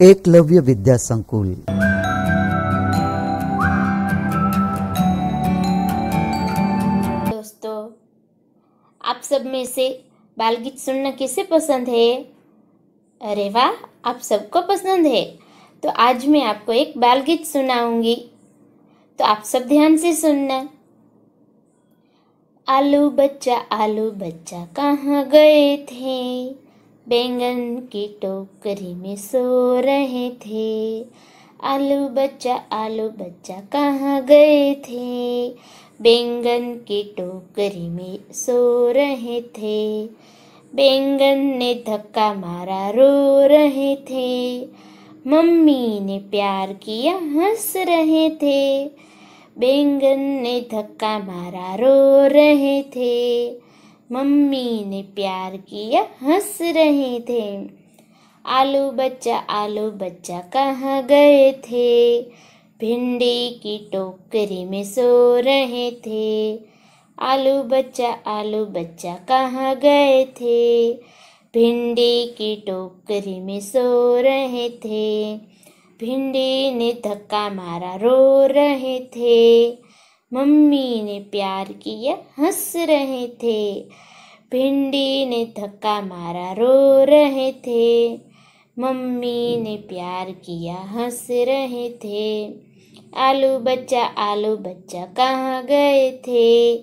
एकलव्य विद्या संकुल। दोस्तों, आप सब में से बाल गीत सुनना किसे पसंद है? अरे वाह, आप सबको पसंद है। तो आज मैं आपको एक बाल गीत सुनाऊंगी, तो आप सब ध्यान से सुनना। आलू बच्चा कहाँ गए थे? बैंगन की टोकरी में सो रहे थे। आलू बच्चा कहाँ गए थे? बैंगन की टोकरी में सो रहे थे। बैंगन ने धक्का मारा, रो रहे थे। मम्मी ने प्यार किया, हंस रहे थे। बैंगन ने धक्का मारा, रो रहे थे। मम्मी ने प्यार किया, हंस रहे थे। आलू बच्चा कहाँ गए थे? भिंडी की टोकरी में सो रहे थे। आलू बच्चा कहाँ गए थे? भिंडी की टोकरी में सो रहे थे। भिंडी ने धक्का मारा, रो रहे थे। मम्मी ने प्यार किया, हंस रहे थे। भिंडी ने धक्का मारा, रो रहे थे। मम्मी ने प्यार किया, हंस रहे थे। आलू बच्चा कहाँ गए थे?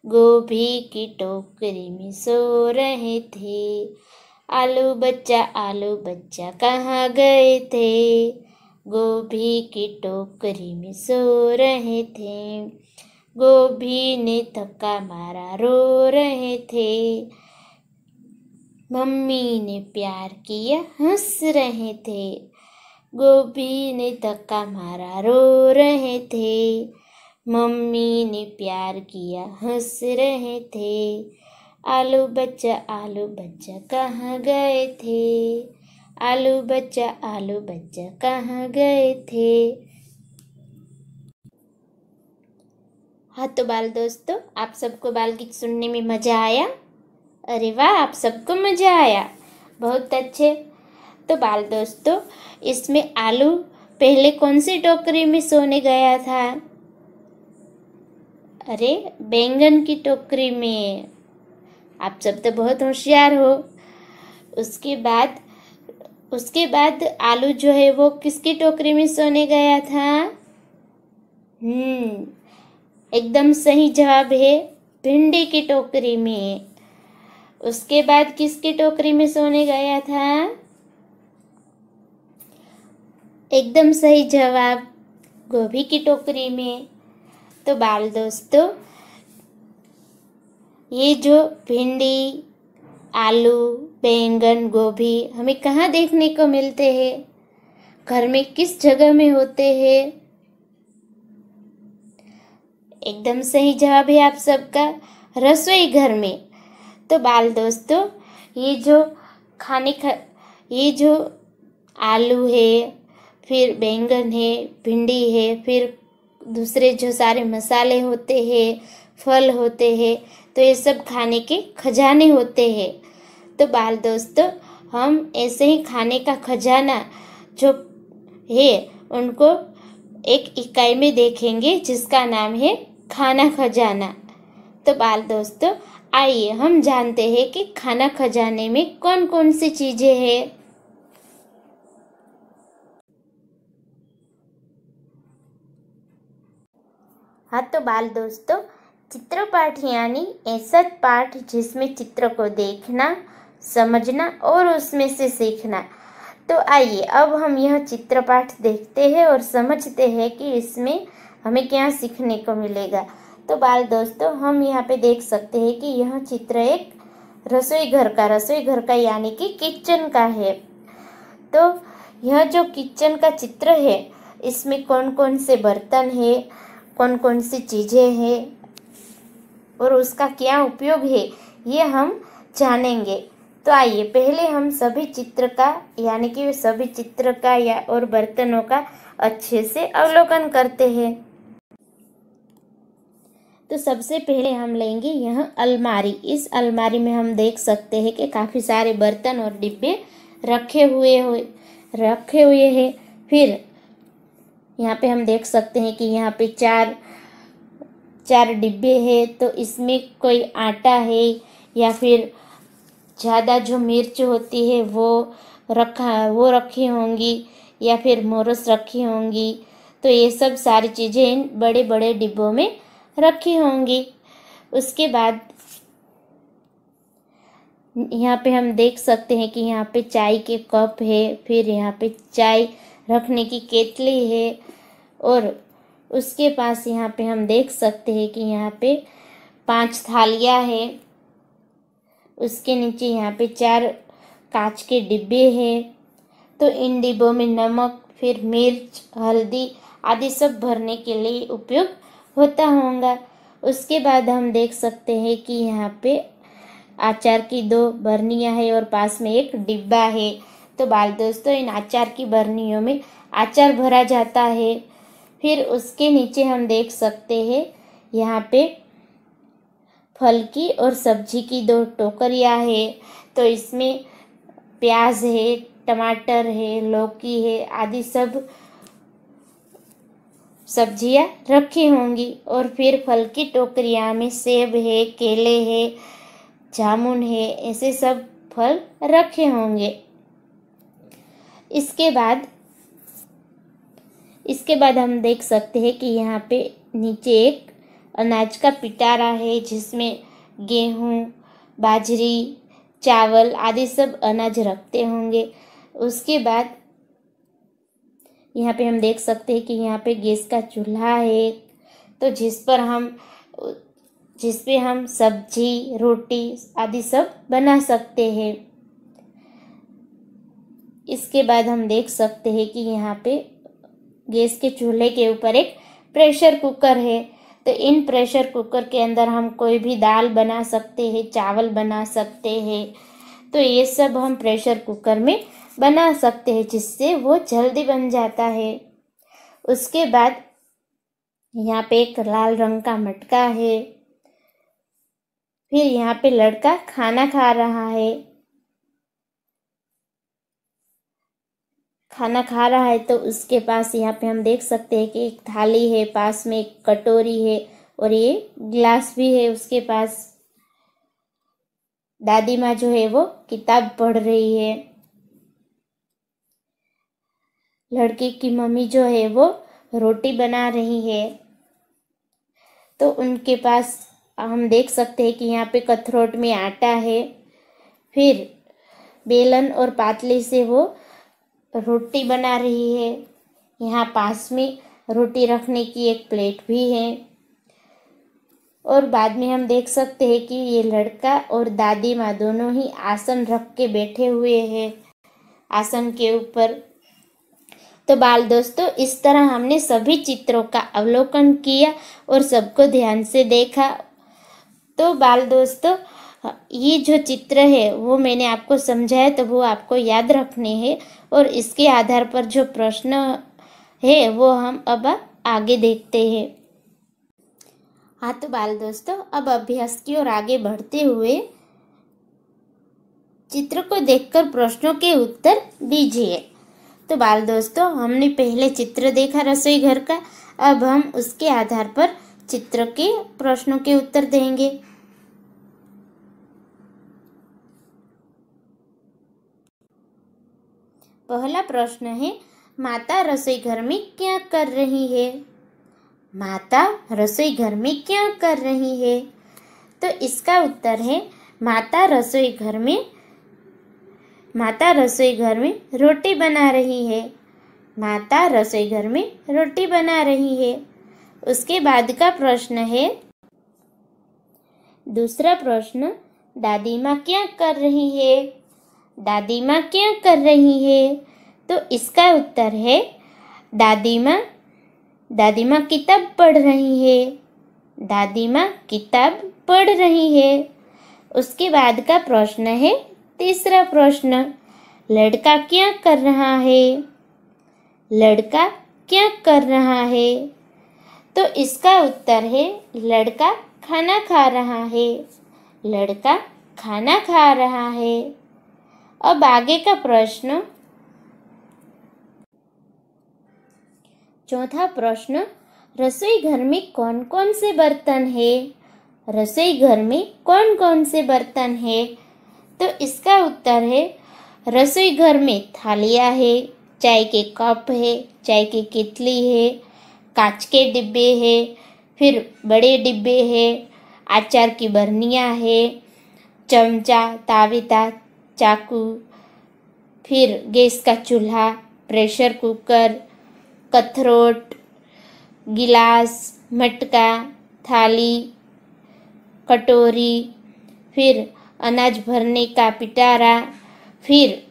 गोभी की टोकरी में सो रहे थे। आलू बच्चा कहाँ गए थे? गोभी की टोकरी में सो रहे थे। गोभी ने धक्का मारा, रो रहे थे। मम्मी ने प्यार किया, हंस रहे थे। गोभी ने धक्का मारा, रो रहे थे। मम्मी ने प्यार किया, हंस रहे थे। आलू बच्चा कहाँ गए थे? आलू बच्चा कहाँ गए थे? हाँ तो बाल दोस्तों, आप सबको बाल गीत सुनने में मज़ा आया? अरे वाह, आप सबको मज़ा आया, बहुत अच्छे। तो बाल दोस्तों, इसमें आलू पहले कौन सी टोकरी में सोने गया था? अरे, बैंगन की टोकरी में। आप सब तो बहुत होशियार हो। उसके बाद आलू जो है वो किसकी टोकरी में सोने गया था? एकदम सही जवाब है, भिंडी की टोकरी में। उसके बाद किसकी टोकरी में सोने गया था? एकदम सही जवाब, गोभी की टोकरी में। तो बाल दोस्तों, ये जो भिंडी, आलू, बैंगन, गोभी हमें कहाँ देखने को मिलते हैं? घर में किस जगह में होते हैं? एकदम सही जवाब है आप सबका, रसोई घर में। तो बाल दोस्तों, ये जो आलू है, फिर बैंगन है, भिंडी है, फिर दूसरे जो सारे मसाले होते हैं, फल होते हैं, तो ये सब खाने के खजाने होते हैं। तो बाल दोस्तों, हम ऐसे ही खाने का खजाना जो है उनको एक इकाई में देखेंगे जिसका नाम है खाना खजाना। तो बाल दोस्तों, आइए हम जानते हैं कि खाना खजाने में कौन कौन सी चीजें हैं। हाँ तो बाल दोस्तों, चित्र पाठ यानी ऐसा पाठ जिसमें चित्र को देखना, समझना और उसमें से सीखना। तो आइए अब हम यह चित्र पाठ देखते हैं और समझते हैं कि इसमें हमें क्या सीखने को मिलेगा। तो बाल दोस्तों, हम यहाँ पे देख सकते हैं कि यह चित्र एक रसोई घर का यानी कि किचन का है। तो यह जो किचन का चित्र है, इसमें कौन कौन से बर्तन है, कौन कौन सी चीज़ें हैं और उसका क्या उपयोग है, ये हम जानेंगे। तो आइए पहले हम सभी चित्र का यानी कि सभी चित्र का या और बर्तनों का अच्छे से अवलोकन करते हैं। तो सबसे पहले हम लेंगे यह अलमारी। इस अलमारी में हम देख सकते हैं कि काफ़ी सारे बर्तन और डिब्बे रखे हुए रखे हुए हैं। फिर यहाँ पे हम देख सकते हैं कि यहाँ पे चार डिब्बे हैं, तो इसमें कोई आटा है या फिर ज़्यादा जो मिर्च होती है वो रखी होंगी या फिर मोरस रखी होंगी। तो ये सब सारी चीज़ें इन बड़े बड़े डिब्बों में रखी होंगी। उसके बाद यहाँ पे हम देख सकते हैं कि यहाँ पे चाय के कप है, फिर यहाँ पे चाय रखने की केतली है, और उसके पास यहाँ पे हम देख सकते हैं कि यहाँ पे 5 थालियाँ है। उसके नीचे यहाँ पे 4 कांच के डिब्बे हैं। तो इन डिब्बों में नमक, फिर मिर्च, हल्दी आदि सब भरने के लिए उपयोग होता होगा। उसके बाद हम देख सकते हैं कि यहाँ पे अचार की 2 बरनियाँ है और पास में एक डिब्बा है। तो बाल दोस्तों, इन अचार की बरनियों में अचार भरा जाता है। फिर उसके नीचे हम देख सकते हैं यहाँ पे फल की और सब्जी की 2 टोकरियाँ है। तो इसमें प्याज है, टमाटर है, लौकी है आदि सब सब्जियाँ रखी होंगी। और फिर फल की टोकरियाँ में सेब है, केले है, जामुन है, ऐसे सब फल रखे होंगे। इसके बाद हम देख सकते हैं कि यहाँ पे नीचे एक अनाज का पिटारा है जिसमें गेहूँ, बाजरी, चावल आदि सब अनाज रखते होंगे। उसके बाद यहाँ पे हम देख सकते हैं कि यहाँ पे गैस का चूल्हा है, तो जिस पे हम सब्जी, रोटी आदि सब बना सकते हैं। इसके बाद हम देख सकते हैं कि यहाँ पे गैस के चूल्हे के ऊपर एक प्रेशर कुकर है। तो इन प्रेशर कुकर के अंदर हम कोई भी दाल बना सकते हैं, चावल बना सकते हैं। तो ये सब हम प्रेशर कुकर में बना सकते हैं, जिससे वो जल्दी बन जाता है। उसके बाद यहाँ पे एक लाल रंग का मटका है। फिर यहाँ पे लड़का खाना खा रहा है, तो उसके पास यहाँ पे हम देख सकते हैं कि एक थाली है, पास में एक कटोरी है और ये गिलास भी है उसके पास। दादी माँ जो है वो किताब पढ़ रही है। लड़के की मम्मी जो है वो रोटी बना रही है। तो उनके पास हम देख सकते हैं कि यहाँ पे कथरोट में आटा है। फिर बेलन और पातली से वो रोटी बना रही है। यहाँ पास में रोटी रखने की एक प्लेट भी है। और बाद में हम देख सकते हैं कि ये लड़का और दादी माँ दोनों ही आसन रख के बैठे हुए हैं आसन के ऊपर। तो बाल दोस्तों, इस तरह हमने सभी चित्रों का अवलोकन किया और सबको ध्यान से देखा। तो बाल दोस्तों, ये जो चित्र है वो मैंने आपको समझाया, तो वो आपको याद रखने हैं और इसके आधार पर जो प्रश्न है वो हम अब आगे देखते हैं। हाँ तो बाल दोस्तों, अब अभ्यास की ओर आगे बढ़ते हुए चित्र को देखकर प्रश्नों के उत्तर दीजिए। तो बाल दोस्तों, हमने पहले चित्र देखा रसोई घर का, अब हम उसके आधार पर चित्र के प्रश्नों के उत्तर देंगे। पहला प्रश्न है, माता रसोई घर में क्या कर रही है? माता रसोई घर में क्या कर रही है? तो इसका उत्तर है माता रसोई घर में रोटी बना रही है। माता रसोई घर में रोटी बना रही है। उसके बाद का प्रश्न है दूसरा प्रश्न, दादी माँ क्या कर रही है? दादी माँ क्या कर रही है? तो इसका उत्तर है दादी माँ किताब पढ़ रही है। दादी माँ किताब पढ़ रही है। उसके बाद का प्रश्न है तीसरा प्रश्न, लड़का क्या कर रहा है? लड़का क्या कर रहा है? तो इसका उत्तर है लड़का खाना खा रहा है। लड़का खाना खा रहा है। अब आगे का प्रश्न, चौथा प्रश्न, रसोई घर में कौन कौन से बर्तन है? रसोई घर में कौन कौन से बर्तन है? तो इसका उत्तर है, रसोई घर में थालियाँ है, चाय के कप है, चाय की केतली है, कांच के डिब्बे है, फिर बड़े डिब्बे है, अचार की बरनियाँ है, चमचा, तावेता, चाकू, फिर गैस का चूल्हा, प्रेशर कुकर, कथरोट, गिलास, मटका, थाली, कटोरी, फिर अनाज भरने का पिटारा, फिर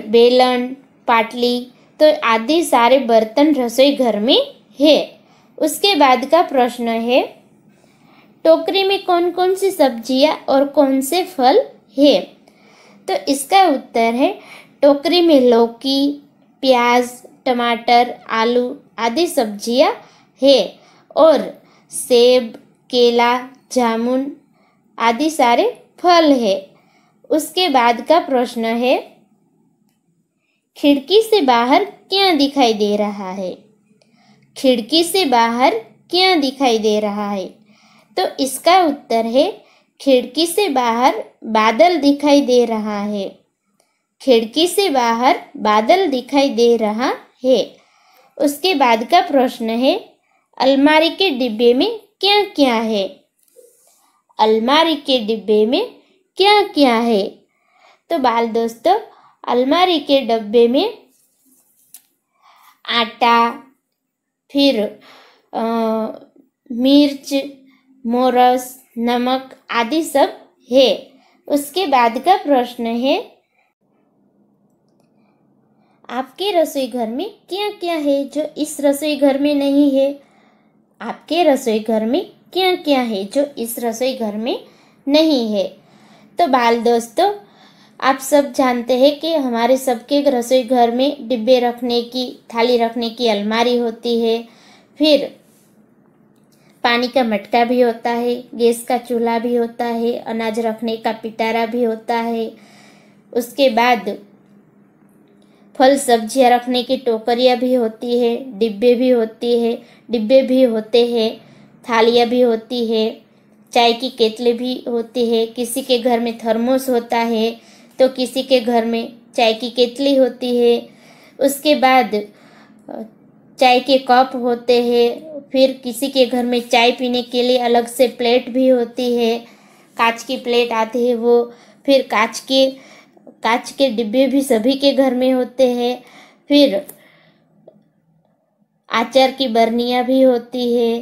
बेलन, पाटली, तो आदि सारे बर्तन रसोई घर में है। उसके बाद का प्रश्न है, टोकरी में कौन कौन सी सब्जियां और कौन से फल है? तो इसका उत्तर है, टोकरी में लौकी, प्याज, टमाटर, आलू आदि सब्जियां है और सेब, केला, जामुन आदि सारे फल है। उसके बाद का प्रश्न है, खिड़की से बाहर क्या दिखाई दे रहा है? खिड़की से बाहर क्या दिखाई दे रहा है? तो इसका उत्तर है, खिड़की से बाहर बादल दिखाई दे रहा है। खिड़की से बाहर बादल दिखाई दे रहा है। उसके बाद का प्रश्न है, अलमारी के डिब्बे में क्या क्या है? अलमारी के डिब्बे में क्या क्या है? तो बाल दोस्तों, अलमारी के डब्बे में आटा, फिर मिर्च, मोरस, नमक आदि सब है। उसके बाद का प्रश्न है, आपके रसोई घर में क्या क्या है जो इस रसोई घर में नहीं है? आपके रसोई घर में क्या क्या है जो इस रसोई घर में नहीं है? तो बाल दोस्तों, आप सब जानते हैं कि हमारे सबके रसोई घर में डिब्बे रखने की, थाली रखने की अलमारी होती है, फिर पानी का मटका भी होता है, गैस का चूल्हा भी होता है, अनाज रखने का पिटारा भी होता है। उसके बाद फल सब्जियां रखने की टोकरियाँ भी होती है, डिब्बे भी होते हैं, थालियाँ भी होती है, चाय की केतली भी होती है। किसी के घर में थर्मोस होता है तो किसी के घर में चाय की केतली होती है। उसके बाद चाय के कप होते हैं, फिर किसी के घर में चाय पीने के लिए अलग से प्लेट भी होती है, कांच की प्लेट आती है वो, फिर कांच के डिब्बे भी सभी के घर में होते हैं, फिर अचार की बरनियाँ भी होती है।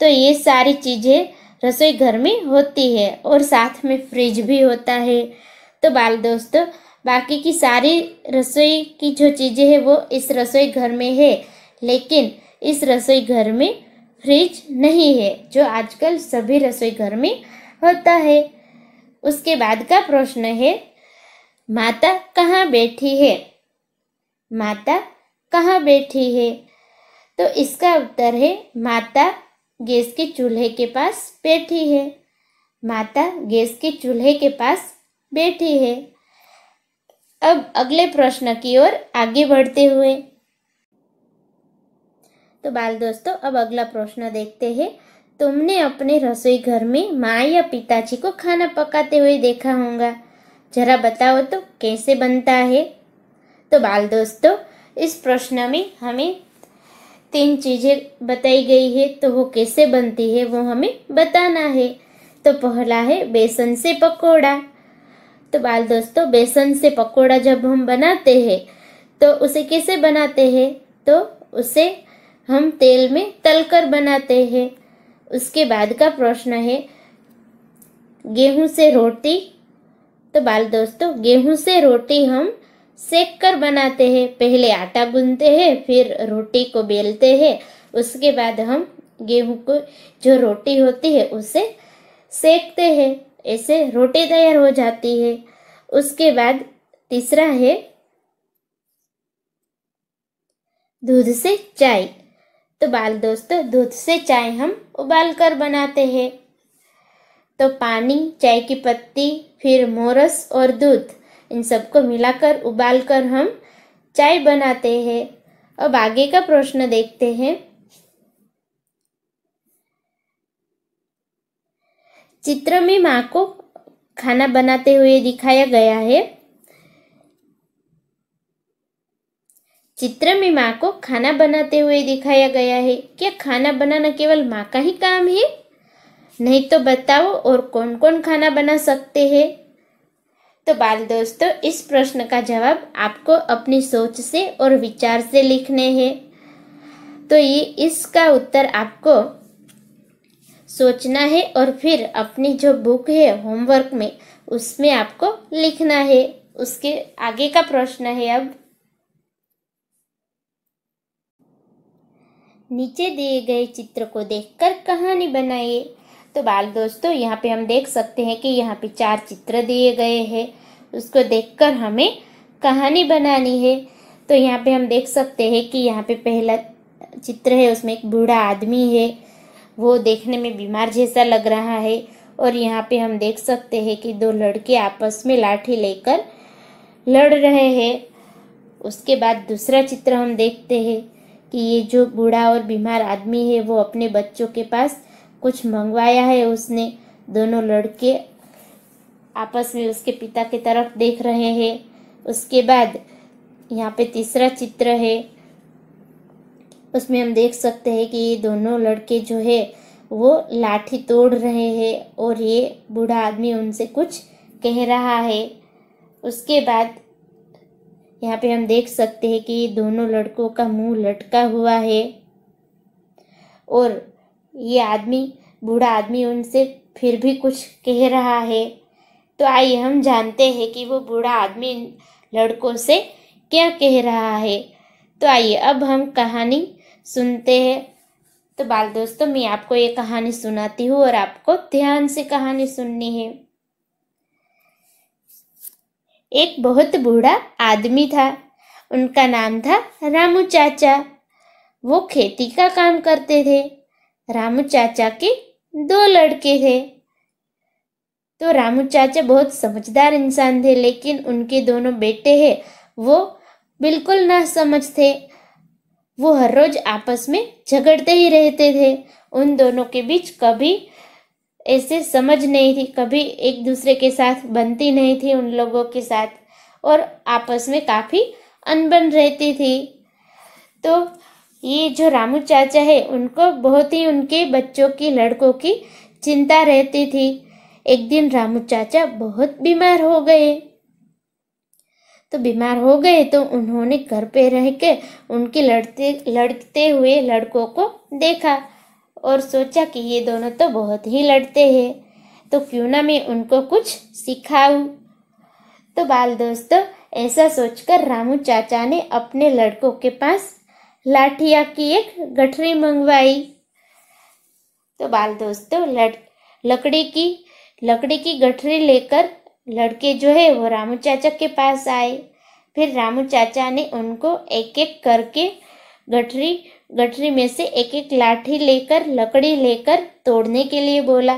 तो ये सारी चीज़ें रसोई घर में होती है और साथ में फ्रिज भी होता है। तो बाल दोस्तों, बाकी की सारी रसोई की जो चीज़ें हैं वो इस रसोई घर में है, लेकिन इस रसोई घर में फ्रिज नहीं है, जो आजकल सभी रसोई घर में होता है। उसके बाद का प्रश्न है, माता कहाँ बैठी है? माता कहाँ बैठी है? तो इसका उत्तर है, माता गैस के चूल्हे के पास बैठी है। माता गैस के चूल्हे के पास बैठी है। अब अगले प्रश्न की ओर आगे बढ़ते हुए, तो बाल दोस्तों, अब अगला प्रश्न देखते हैं। तुमने अपने रसोई घर में माँ या पिताजी को खाना पकाते हुए देखा होगा, जरा बताओ तो कैसे बनता है? तो बाल दोस्तों, इस प्रश्न में हमें 3 चीज़ें बताई गई है, तो वो कैसे बनती है वो हमें बताना है। तो पहला है बेसन से पकोड़ा। तो बाल दोस्तों, बेसन से पकोड़ा जब हम बनाते हैं तो उसे कैसे बनाते हैं? तो उसे हम तेल में तलकर बनाते हैं। उसके बाद का प्रश्न है गेहूं से रोटी। तो बाल दोस्तों, गेहूं से रोटी हम सेक कर बनाते हैं। पहले आटा गूंथते हैं, फिर रोटी को बेलते हैं, उसके बाद हम गेहूं को जो रोटी होती है उसे सेकते हैं, ऐसे रोटी तैयार हो जाती है। उसके बाद तीसरा है दूध से चाय। तो बाल दोस्तों, दूध से चाय हम उबाल कर बनाते हैं। तो पानी, चाय की पत्ती, फिर मोरस और दूध, इन सबको मिलाकर उबालकर हम चाय बनाते हैं। अब आगे का प्रश्न देखते हैं। चित्र में माँ को खाना बनाते हुए दिखाया गया है। चित्र में माँ को खाना बनाते हुए दिखाया गया है। क्या खाना बनाना केवल माँ का ही काम है? नहीं तो बताओ और कौन कौन खाना बना सकते हैं? तो बाल दोस्तों, इस प्रश्न का जवाब आपको अपनी सोच से और विचार से लिखने हैं। तो ये इसका उत्तर आपको सोचना है और फिर अपनी जो बुक है होमवर्क में उसमें आपको लिखना है। उसके आगे का प्रश्न है अब, नीचे दिए गए चित्र को देखकर कहानी बनाइए। तो बाल दोस्तों, यहाँ पे हम देख सकते हैं कि यहाँ पे 4 चित्र दिए गए हैं। उसको देखकर हमें कहानी बनानी है। तो यहाँ पे हम देख सकते हैं कि यहाँ पे पहला चित्र है, उसमें एक बूढ़ा आदमी है, वो देखने में बीमार जैसा लग रहा है। और यहाँ पे हम देख सकते हैं कि 2 लड़के आपस में लाठी लेकर लड़ रहे हैं। उसके बाद दूसरा चित्र हम देखते हैं कि ये जो बूढ़ा और बीमार आदमी है वो अपने बच्चों के पास कुछ मंगवाया है उसने। दोनों लड़के आपस में उसके पिता की तरफ देख रहे हैं। उसके बाद यहाँ पे तीसरा चित्र है, उसमें हम देख सकते हैं कि ये दोनों लड़के जो है वो लाठी तोड़ रहे हैं और ये बूढ़ा आदमी उनसे कुछ कह रहा है। उसके बाद यहाँ पे हम देख सकते हैं कि दोनों लड़कों का मुंह लटका हुआ है और ये आदमी, बूढ़ा आदमी, उनसे फिर भी कुछ कह रहा है। तो आइए हम जानते हैं कि वो बूढ़ा आदमी लड़कों से क्या कह रहा है। तो आइए अब हम कहानी सुनते हैं। तो बाल दोस्तों, मैं आपको ये कहानी सुनाती हूँ और आपको ध्यान से कहानी सुननी है। एक बहुत बूढ़ा आदमी था, उनका नाम था रामू चाचा। वो खेती का काम करते थे। रामू चाचा के 2 लड़के थे। तो रामू चाचा बहुत समझदार इंसान थे, लेकिन उनके दोनों बेटे हैं वो बिल्कुल ना समझ थे। वो हर रोज आपस में झगड़ते ही रहते थे। उन दोनों के बीच कभी ऐसे समझ नहीं थी, कभी एक दूसरे के साथ बनती नहीं थी उन लोगों के साथ, और आपस में काफ़ी अनबन रहती थी। तो ये जो रामू चाचा है उनको बहुत ही उनके बच्चों की, लड़कों की चिंता रहती थी। एक दिन रामू चाचा बहुत बीमार हो गए। तो बीमार हो गए तो उन्होंने घर पे रह के उनके लड़ते हुए लड़कों को देखा और सोचा कि ये दोनों तो बहुत ही लड़ते हैं, तो क्यों ना मैं उनको कुछ सिखाऊं। तो बाल दोस्तों, ऐसा सोचकर रामू चाचा ने अपने लड़कों के पास लाठिया की एक गठरी मंगवाई। तो बाल दोस्तों, लकड़ी की गठरी लेकर लड़के जो है वो रामू चाचा के पास आए। फिर रामू चाचा ने उनको एक एक करके गठरी में से एक एक लाठी लेकर, लकड़ी लेकर तोड़ने के लिए बोला।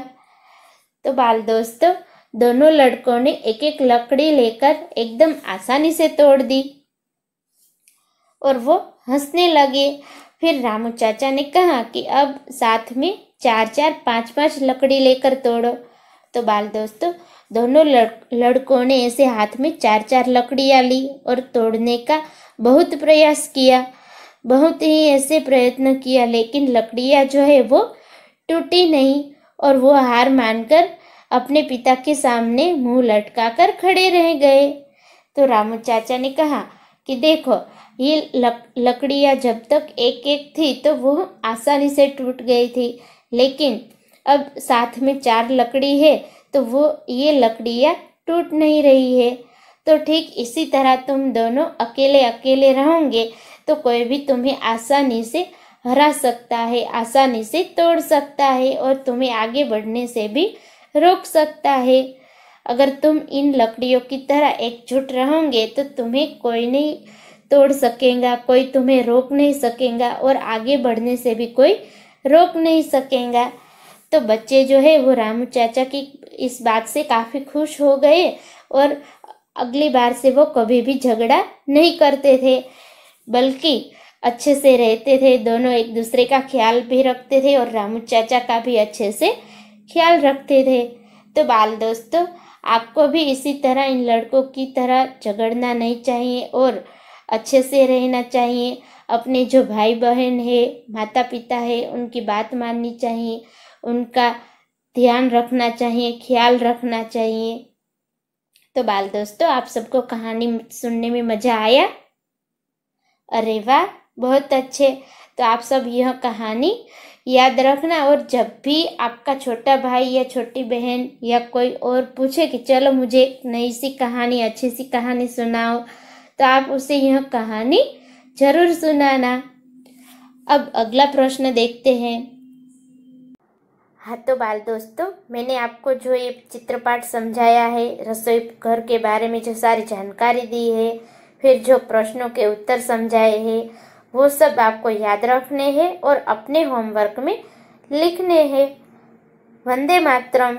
तो बाल दोस्तों, दोनों लड़कों ने एक एक लकड़ी लेकर एकदम आसानी से तोड़ दी और वो हंसने लगे। फिर रामू चाचा ने कहा कि अब साथ में 4-4, 5-5 लकड़ी लेकर तोड़ो। तो बाल दोस्तों, दोनों लड़कों ने ऐसे हाथ में 4-4 लकड़ियाँ ली और तोड़ने का बहुत प्रयास किया, बहुत ही ऐसे प्रयत्न किया, लेकिन लकड़ियाँ जो है वो टूटी नहीं और वो हार मानकर अपने पिता के सामने मुंह लटकाकर खड़े रह गए। तो रामू चाचा ने कहा कि देखो, ये लकड़ियाँ जब तक एक एक थी तो वो आसानी से टूट गई थी, लेकिन अब साथ में 4 लकड़ी है तो वो ये लकड़ियाँ टूट नहीं रही है। तो ठीक इसी तरह तुम दोनों अकेले अकेले रहोगे तो कोई भी तुम्हें आसानी से हरा सकता है, आसानी से तोड़ सकता है और तुम्हें आगे बढ़ने से भी रोक सकता है। अगर तुम इन लकड़ियों की तरह एकजुट रहोगे तो तुम्हें कोई नहीं तोड़ सकेगा, कोई तुम्हें रोक नहीं सकेगा और आगे बढ़ने से भी कोई रोक नहीं सकेगा। तो बच्चे जो है वो रामू चाचा की इस बात से काफ़ी खुश हो गए और अगली बार से वो कभी भी झगड़ा नहीं करते थे, बल्कि अच्छे से रहते थे। दोनों एक दूसरे का ख्याल भी रखते थे और रामू चाचा का भी अच्छे से ख्याल रखते थे। तो बाल दोस्तों, आपको भी इसी तरह इन लड़कों की तरह झगड़ना नहीं चाहिए और अच्छे से रहना चाहिए। अपने जो भाई बहन है, माता पिता है, उनकी बात माननी चाहिए, उनका ध्यान रखना चाहिए, ख्याल रखना चाहिए। तो बाल दोस्तों, आप सबको कहानी सुनने में मजा आया? अरे वाह, बहुत अच्छे। तो आप सब यह कहानी याद रखना, और जब भी आपका छोटा भाई या छोटी बहन या कोई और पूछे कि चलो मुझे एक नई सी कहानी, अच्छी सी कहानी सुनाओ, तो आप उसे यह कहानी जरूर सुनाना। अब अगला प्रश्न देखते हैं। हाँ, तो बाल दोस्तों, मैंने आपको जो ये चित्रपाठ समझाया है, रसोई घर के बारे में जो सारी जानकारी दी है, फिर जो प्रश्नों के उत्तर समझाए हैं, वो सब आपको याद रखने हैं और अपने होमवर्क में लिखने हैं। वंदे मातरम।